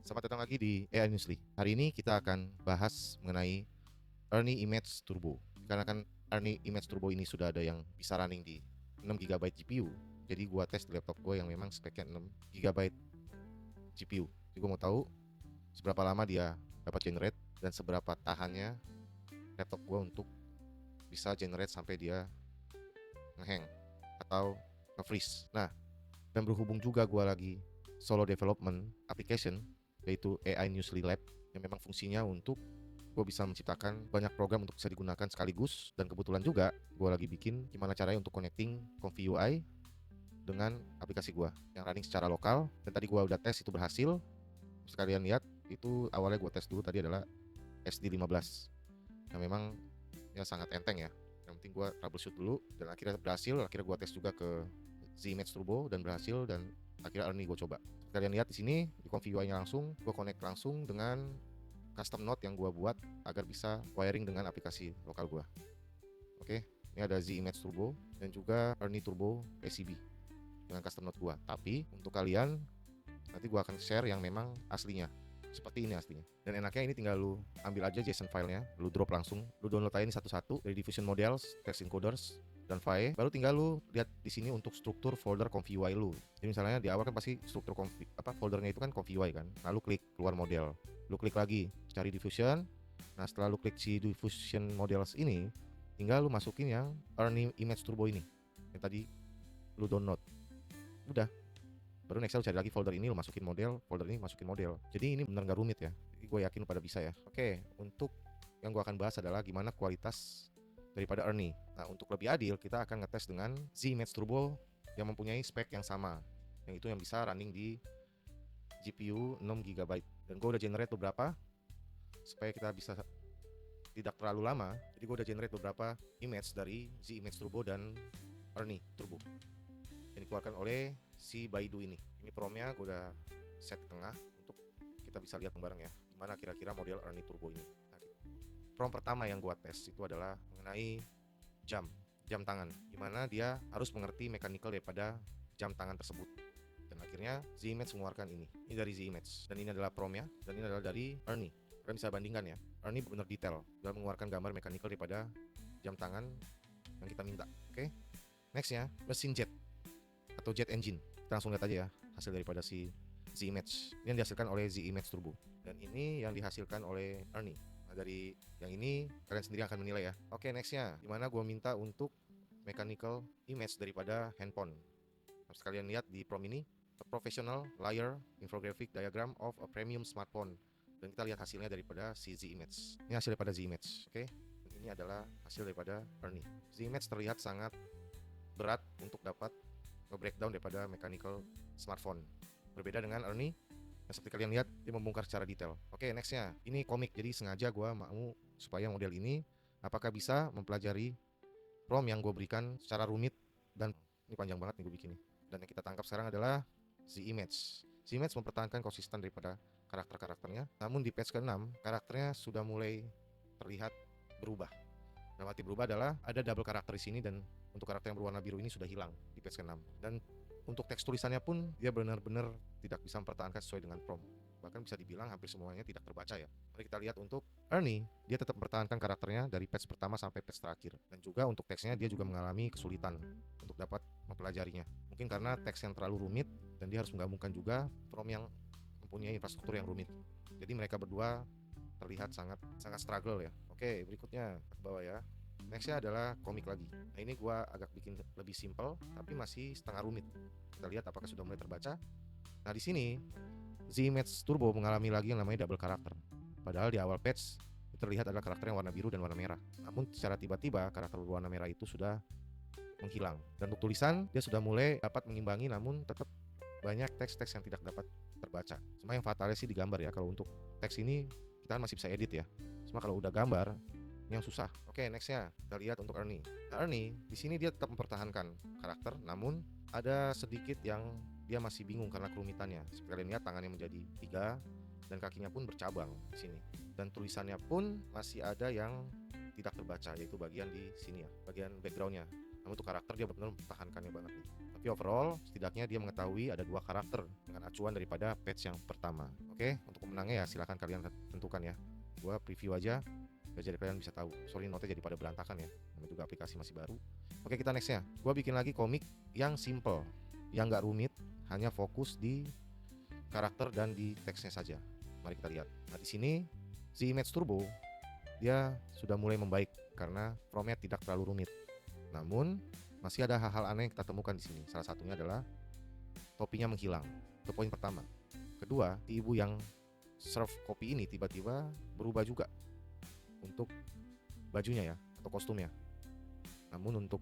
Selamat datang lagi di AI Newsly. Hari ini kita akan bahas mengenai Ernie Image Turbo. Karena kan Ernie Image Turbo ini sudah ada yang bisa running di 6 GB GPU. Jadi gua tes di laptop gue yang memang speknya 6 GB GPU. Jadi gua mau tahu seberapa lama dia dapat generate dan seberapa tahannya laptop gua untuk bisa generate sampai dia ngehang atau nge-freeze. Nah, dan berhubung juga gua lagi solo development application yaitu AI Newsly Lab yang memang fungsinya untuk gue bisa menciptakan banyak program untuk bisa digunakan sekaligus. Dan kebetulan juga gue lagi bikin gimana caranya untuk connecting Comfy UI dengan aplikasi gue yang running secara lokal. Dan tadi gue udah tes, itu berhasil. Sekalian lihat, itu awalnya gue tes dulu tadi adalah SD15 yang memang ya sangat enteng ya. Yang penting gue troubleshoot dulu dan akhirnya berhasil. Akhirnya gue tes juga ke Z-Image Turbo dan berhasil, dan akhirnya Ernie gue coba. Kalian lihat di sini di Comfy UI-nya langsung gue connect langsung dengan custom node yang gue buat agar bisa wiring dengan aplikasi lokal gue. Oke, ini ada Z-Image Turbo dan juga Ernie Turbo PCB dengan custom node gue. Tapi untuk kalian nanti gue akan share yang memang aslinya. Seperti ini aslinya. Dan enaknya ini tinggal lu ambil aja JSON filenya, lu drop langsung, lu download aja ini satu-satu dari Diffusion Models, Text Encoders, dan VAE. Baru tinggal lu lihat di sini untuk struktur folder Comfy UI lu. Jadi misalnya di awal kan pasti struktur foldernya itu kan Comfy UI kan. Nah, lu klik keluar model, lu klik lagi cari Diffusion. Nah, setelah lu klik si Diffusion Models ini, tinggal lu masukin yang Ernie Image Turbo ini yang tadi lu download. Udah, baru next lu cari lagi folder ini, lu masukin model, folder ini masukin model. Jadi ini bener nggak rumit ya. Jadi gue yakin pada bisa ya. Oke, untuk yang gue akan bahas adalah gimana kualitas daripada Ernie. Nah, untuk lebih adil kita akan ngetes dengan Z-Image Turbo yang mempunyai spek yang sama, yang itu yang bisa running di GPU 6 GB. Dan gue udah generate beberapa supaya kita bisa tidak terlalu lama. Jadi gue udah generate beberapa image dari Z-Image Turbo dan Ernie Turbo yang dikeluarkan oleh si Baidu ini. Ini promnya gue udah set tengah untuk kita bisa lihat bareng ya gimana kira-kira model Ernie Turbo ini. Nah, prom pertama yang gue tes itu adalah mengenai jam tangan, gimana dia harus mengerti mechanical daripada jam tangan tersebut. Dan akhirnya Z-Image mengeluarkan ini dari Z-Image, dan ini adalah promnya, dan ini adalah dari Ernie. Kalian bisa bandingkan ya, Ernie benar detail dalam mengeluarkan gambar mechanical daripada jam tangan yang kita minta. Oke, nextnya mesin jet atau jet engine. Kita langsung lihat aja ya hasil daripada si Z-Image. Ini yang dihasilkan oleh Z-Image Turbo, dan ini yang dihasilkan oleh Ernie. Nah, dari yang ini kalian sendiri akan menilai ya. Oke, nextnya dimana gue minta untuk mechanical image daripada handphone. Harus kalian lihat di prom ini, a professional layer infographic diagram of a premium smartphone. Dan kita lihat hasilnya daripada si Z-Image. Ini hasil daripada Z-Image. Oke, dan ini adalah hasil daripada Ernie. Z-Image terlihat sangat berat untuk dapat nge-breakdown daripada mechanical smartphone. Berbeda dengan Ernie yang seperti kalian lihat dia membongkar secara detail. Oke, nextnya ini komik. Jadi sengaja gue mau supaya model ini apakah bisa mempelajari prom yang gue berikan secara rumit. Dan ini panjang banget nih gue bikin nih. Dan yang kita tangkap sekarang adalah Z-Image. Z-Image mempertahankan konsisten daripada karakter-karakternya. Namun di patch ke-6 karakternya sudah mulai terlihat berubah. Dalam arti berubah adalah ada double karakter di sini, dan untuk karakter yang berwarna biru ini sudah hilang di patch ke-6. Dan untuk teks tulisannya pun dia benar-benar tidak bisa mempertahankan sesuai dengan prompt. Bahkan bisa dibilang hampir semuanya tidak terbaca ya. Mari kita lihat untuk Ernie, dia tetap mempertahankan karakternya dari patch pertama sampai patch terakhir. Dan juga untuk teksnya dia juga mengalami kesulitan untuk dapat mempelajarinya. Mungkin karena teks yang terlalu rumit dan dia harus menggabungkan juga prompt yang mempunyai infrastruktur yang rumit. Jadi mereka berdua terlihat sangat struggle ya. Oke, berikutnya ke bawah ya. Nextnya adalah komik lagi. Nah, ini gua agak bikin lebih simple tapi masih setengah rumit. Kita lihat apakah sudah mulai terbaca. Nah, di sini Z-Image Turbo mengalami lagi yang namanya double karakter. Padahal di awal patch terlihat adalah karakter yang warna biru dan warna merah. Namun secara tiba-tiba karakter warna merah itu sudah menghilang. Dan untuk tulisan dia sudah mulai dapat mengimbangi, namun tetap banyak teks-teks yang tidak dapat terbaca. Cuma yang fatalnya sih di gambar ya. Kalau untuk teks ini kita masih bisa edit ya. Cuma kalau udah gambar yang susah. Oke, nextnya kita lihat untuk Ernie. Nah, Ernie di sini dia tetap mempertahankan karakter, namun ada sedikit yang dia masih bingung karena kerumitannya. Seperti kalian lihat tangannya menjadi 3 dan kakinya pun bercabang di sini. Dan tulisannya pun masih ada yang tidak terbaca, yaitu bagian di sini ya, bagian backgroundnya. Namun untuk karakter dia benar-benar mempertahankannya banget nih. Tapi overall setidaknya dia mengetahui ada 2 karakter dengan acuan daripada patch yang pertama. Oke, untuk pemenangnya ya silahkan kalian tentukan ya. Gua preview aja biar jadi kalian bisa tahu. Sorry notnya jadi pada berantakan ya. Namanya juga aplikasi masih baru. Oke, kita nextnya. Gua bikin lagi komik yang simple, yang nggak rumit, hanya fokus di karakter dan di teksnya saja. Mari kita lihat. Nah, di sini si Image Turbo dia sudah mulai membaik karena formatnya tidak terlalu rumit. Namun masih ada hal-hal aneh yang kita temukan di sini. Salah satunya adalah topinya menghilang. Itu poin pertama. Kedua, si ibu yang serve kopi ini tiba-tiba berubah juga untuk bajunya ya atau kostumnya. Namun untuk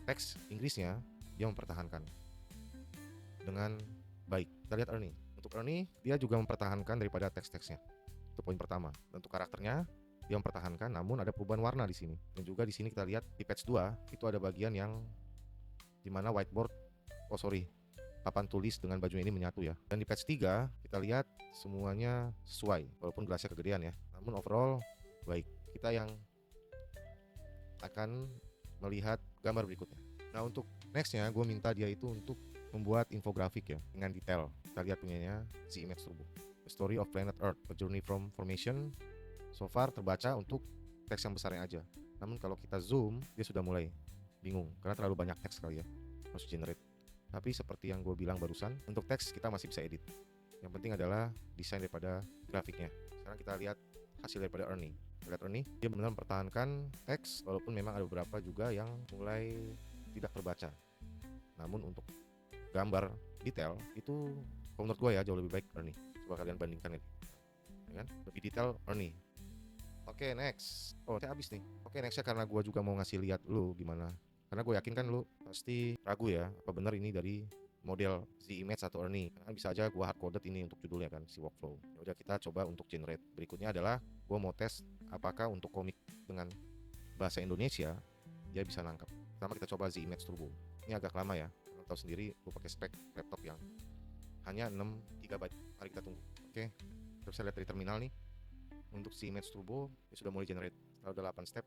teks Inggrisnya dia mempertahankan dengan baik. Kita lihat Ernie. Untuk Ernie dia juga mempertahankan daripada teks-teksnya. Itu poin pertama. Dan untuk karakternya dia mempertahankan, namun ada perubahan warna di sini. Dan juga di sini kita lihat di patch 2 itu ada bagian yang dimana whiteboard, papan tulis dengan bajunya ini menyatu ya. Dan di patch 3 kita lihat semuanya sesuai, walaupun gelasnya kegedean ya. Namun overall baik. Kita yang akan melihat gambar berikutnya. Nah untuk nextnya gue minta dia itu untuk membuat infografik ya dengan detail. Kita lihat punyanya si Image Turbo. The Story of Planet Earth, A Journey from Formation. So far terbaca untuk teks yang besarnya aja. Namun kalau kita zoom dia sudah mulai bingung karena terlalu banyak teks kali ya harus generate. Tapi seperti yang gue bilang barusan, untuk teks kita masih bisa edit. Yang penting adalah desain daripada grafiknya. Sekarang kita lihat hasil daripada Ernie. Lihat Ernie, dia benar mempertahankan teks walaupun memang ada beberapa juga yang mulai tidak terbaca. Namun untuk gambar detail itu menurut gue ya jauh lebih baik Ernie. Coba kalian bandingkan ini, ya kan? Lebih detail Ernie. Oke, next. Oh, saya habis nih. Oke, nextnya karena gue juga mau ngasih lihat lu gimana. Karena gue yakin kan lu pasti ragu ya apa benar ini dari model si Image atau Ernie. Kan bisa aja gue hardcoded ini untuk judulnya kan si workflow. Ya udah kita coba untuk generate. Berikutnya adalah gue mau tes apakah untuk komik dengan bahasa Indonesia dia bisa nangkap. Pertama kita coba Z Image Turbo. Ini agak lama ya. Kalian tahu sendiri gue pakai spek laptop yang hanya 6 GB. Mari kita tunggu. Oke. Kita bisa lihat dari terminal nih. Untuk si Image Turbo dia sudah mulai generate. Kalau udah 8 step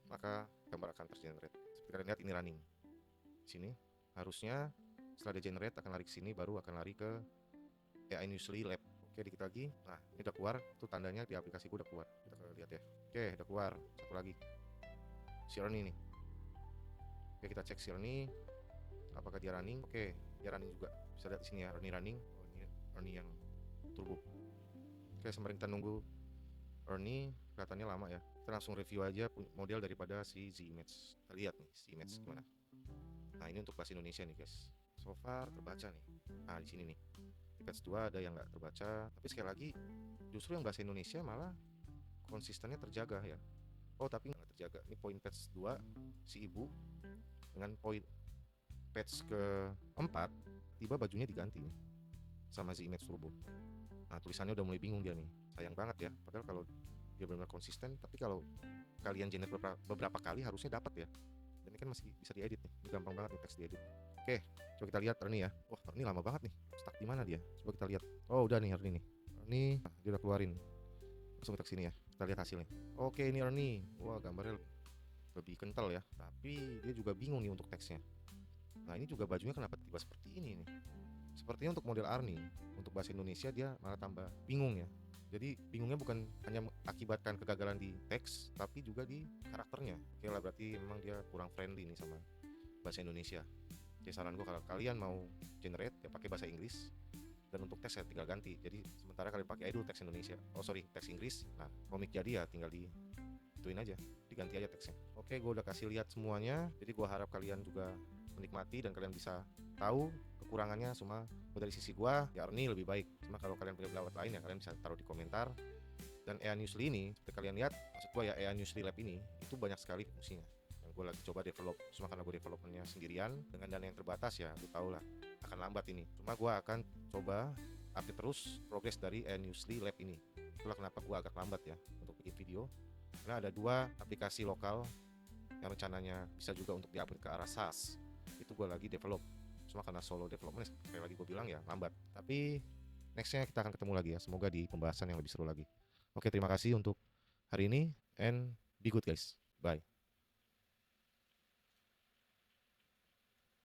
maka gambar akan tergenerate. Seperti kalian lihat ini running. Di sini harusnya setelah dia generate akan lari ke sini baru akan lari ke AI Newsly Lab. Oke, dikit lagi. Nah, ini udah keluar. Itu tandanya di aplikasi gue udah keluar. Kita lihat ya. Oke, udah keluar. Satu lagi. Si Ernie nih. Oke, kita cek si Ernie. Apakah dia running? Oke, dia running juga. Bisa lihat di sini ya, Ernie running. Oh, ini Ernie yang turbo. Oke, sembari kita nunggu Ernie, kelihatannya lama ya. Kita langsung review aja model daripada si Z Image. Kita lihat nih si Image gimana. Nah, ini untuk bahasa Indonesia nih guys. So far terbaca nih. Nah, di sini nih. Di patch 2 ada yang nggak terbaca. Tapi sekali lagi, justru yang bahasa Indonesia malah konsistennya terjaga ya. Oh, tapi nggak terjaga. Ini poin patch 2 si ibu dengan poin patch keempat tiba bajunya diganti nih sama si Image Turbo. Nah, tulisannya udah mulai bingung dia nih. Sayang banget ya. Padahal kalau dia benar-benar konsisten, tapi kalau kalian generate beberapa kali harusnya dapat ya. Dan ini kan masih bisa diedit nih. Ini gampang banget nih teks diedit. Oke, coba kita lihat Ernie ya. Wah, Ernie lama banget nih. Stuck di mana dia? Coba kita lihat. Oh, udah nih Ernie nih. Ernie, dia udah keluarin. Langsung kita kesini ya. Kita lihat hasilnya. Oke, ini Ernie. Wah, gambarnya lebih kental ya. Tapi dia juga bingung nih untuk teksnya. Nah, ini juga bajunya kenapa tiba seperti ini nih? Sepertinya untuk model Arni, untuk bahasa Indonesia dia malah tambah bingung ya. Jadi bingungnya bukan hanya mengakibatkan kegagalan di teks, tapi juga di karakternya. Oke lah, berarti memang dia kurang friendly nih sama bahasa Indonesia. Jadi saran gue kalau kalian mau generate ya pakai bahasa Inggris. Dan untuk teks ya tinggal ganti. Jadi sementara kalian pakai dulu teks Indonesia. Teks Inggris. Nah, komik jadi ya tinggal ituin aja, diganti aja teksnya. Oke, gue udah kasih lihat semuanya. Jadi gue harap kalian juga menikmati dan kalian bisa tahu kekurangannya. Semua dari sisi gua ya Ernie lebih baik. Cuma kalau kalian punya pendapat lain ya kalian bisa taruh di komentar. Dan EA Newsly ini seperti kalian lihat, maksud gua ya EA Newsly Lab ini itu banyak sekali fungsinya yang gue lagi coba develop. Cuma karena gue developmentnya sendirian dengan dana yang terbatas ya gue tau lah akan lambat ini. Cuma gue akan coba update terus progres dari EA Newsly Lab ini. Itulah kenapa gue agak lambat ya untuk bikin video, karena ada 2 aplikasi lokal yang rencananya bisa juga untuk diupload ke arah SaaS. Itu gue lagi develop. Cuma karena solo development kayak lagi gue bilang ya lambat. Tapi nextnya kita akan ketemu lagi ya. Semoga di pembahasan yang lebih seru lagi. Oke, terima kasih untuk hari ini and be good guys. Bye.